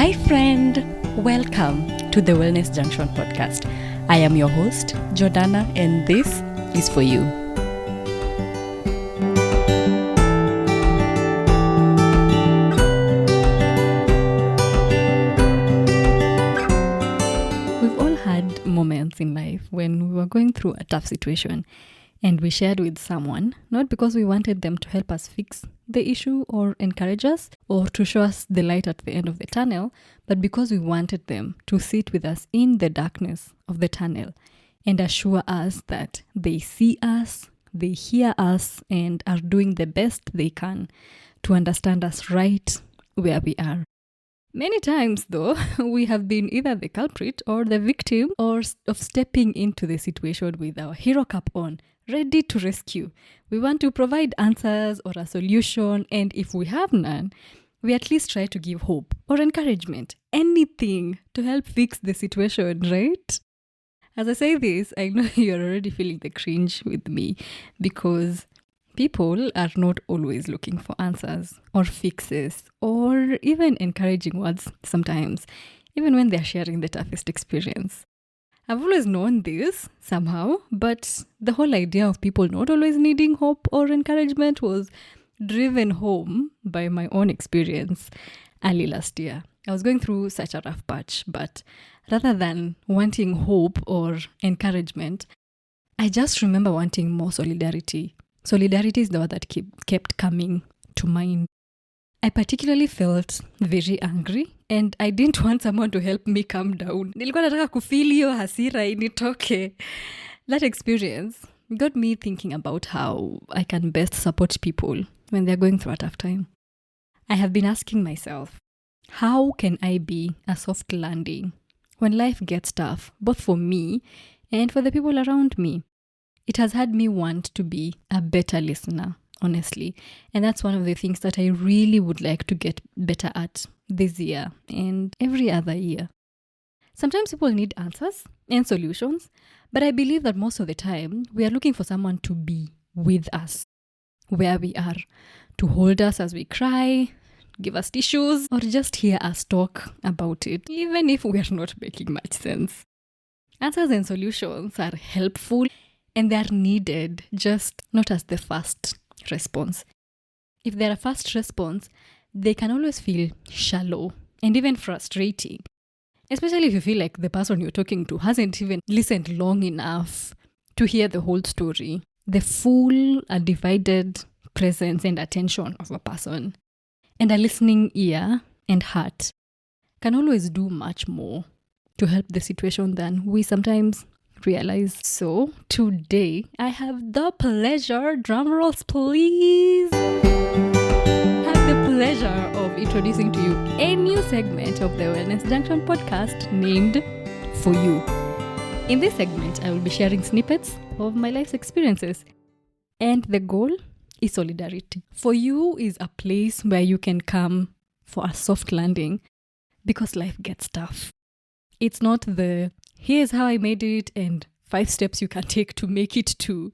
Hi friend, welcome to the Wellness Junction podcast. I am your host, Jordana, and this is for you. We've all had moments in life when we were going through a tough situation and we shared with someone, not because we wanted them to help us fix the issue or encourage us or to show us the light at the end of the tunnel, but because we wanted them to sit with us in the darkness of the tunnel and assure us that they see us, they hear us, and are doing the best they can to understand us right where we are. Many times, though, we have been either the culprit or the victim of stepping into the situation with our hero cap on, ready to rescue. We want to provide answers or a solution, and if we have none, we at least try to give hope or encouragement, anything to help fix the situation, right? As I say this, I know you're already feeling the cringe with me because people are not always looking for answers or fixes or even encouraging words sometimes, even when they're sharing the toughest experience. I've always known this somehow, but the whole idea of people not always needing hope or encouragement was driven home by my own experience early last year. I was going through such a rough patch, but rather than wanting hope or encouragement, I just remember wanting more solidarity. Solidarity is the word that kept coming to mind. I particularly felt very angry and I didn't want someone to help me calm down. Nilikuwa nataka kufeel hiyo hasira initoke. That experience got me thinking about how I can best support people when they're going through a tough time. I have been asking myself, how can I be a soft landing when life gets tough, both for me and for the people around me? It has had me want to be a better listener, honestly. And that's one of the things that I really would like to get better at this year and every other year. Sometimes people need answers and solutions, but I believe that most of the time we are looking for someone to be with us where we are, to hold us as we cry, give us tissues, or just hear us talk about it, even if we are not making much sense. Answers and solutions are helpful and they are needed, just not as the first response. If they're a fast response, they can always feel shallow and even frustrating, especially if you feel like the person you're talking to hasn't even listened long enough to hear the whole story, the full undivided presence and attention of a person. And a listening ear and heart can always do much more to help the situation than we sometimes realize. So today I have the pleasure, drum rolls please, have the pleasure of introducing to you a new segment of the Wellness Junction podcast named For You. In this segment, I will be sharing snippets of my life's experiences, and the goal is solidarity. For You is a place where you can come for a soft landing because life gets tough. It's not the here's how I made it and 5 steps you can take to make it to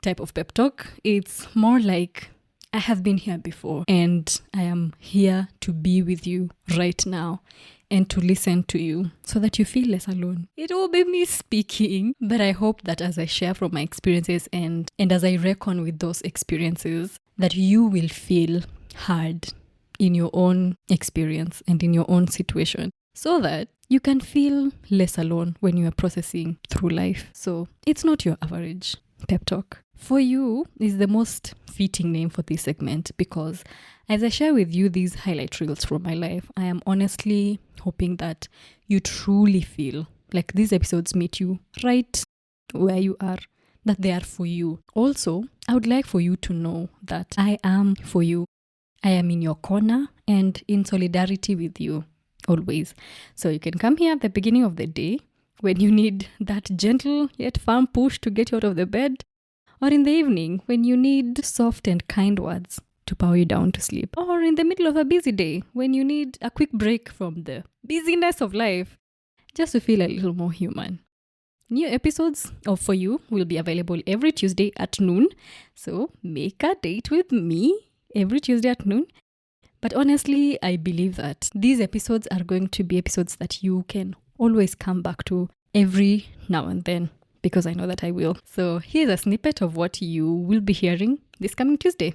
type of pep talk. It's more like I have been here before and I am here to be with you right now and to listen to you so that you feel less alone. It will be me speaking, but I hope that as I share from my experiences and as I reckon with those experiences, that you will feel heard in your own experience and in your own situation so that you can feel less alone when you are processing through life. So it's not your average pep talk. For You is the most fitting name for this segment because as I share with you these highlight reels from my life, I am honestly hoping that you truly feel like these episodes meet you right where you are, that they are for you. Also, I would like for you to know that I am for you. I am in your corner and in solidarity with you always. So you can come here at the beginning of the day when you need that gentle yet firm push to get you out of the bed, or in the evening when you need soft and kind words to power you down to sleep, or in the middle of a busy day when you need a quick break from the busyness of life just to feel a little more human. New episodes of For You will be available every Tuesday at noon. So make a date with me every Tuesday at noon. But honestly, I believe that these episodes are going to be episodes that you can always come back to every now and then, because I know that I will. So here's a snippet of what you will be hearing this coming Tuesday.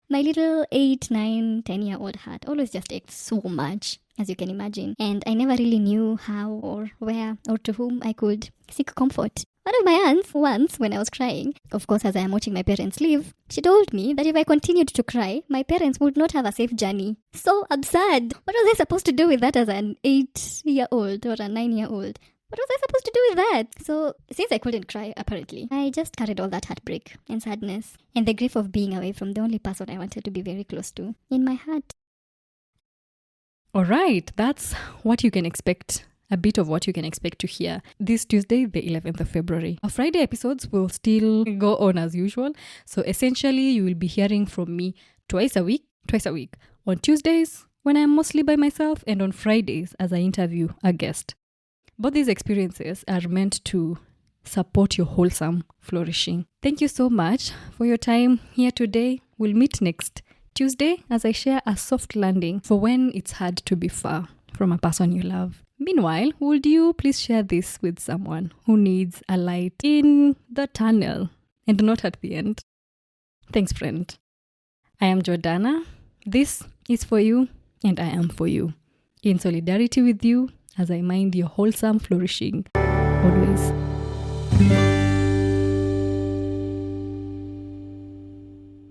My little 8, 9, 10-year-old heart always just ached so much, as you can imagine. And I never really knew how or where or to whom I could seek comfort. One of my aunts, once when I was crying, of course as I am watching my parents leave, she told me that if I continued to cry, my parents would not have a safe journey. So absurd! What was I supposed to do with that as an 8-year-old or a 9-year-old? What was I supposed to do with that? So, since I couldn't cry, apparently, I just carried all that heartbreak and sadness and the grief of being away from the only person I wanted to be very close to in my heart. All right, that's what you can expect. A bit of what you can expect to hear this Tuesday, the 11th of February. Our Friday episodes will still go on as usual. So essentially, you will be hearing from me twice a week, on Tuesdays when I'm mostly by myself, and on Fridays as I interview a guest. Both these experiences are meant to support your wholesome flourishing. Thank you so much for your time here today. We'll meet next Tuesday as I share a soft landing for when it's hard to be far from a person you love. Meanwhile, would you please share this with someone who needs a light in the tunnel and not at the end? Thanks, friend. I am Jordana. This is for you and I am for you. In solidarity with you as I mind your wholesome flourishing always.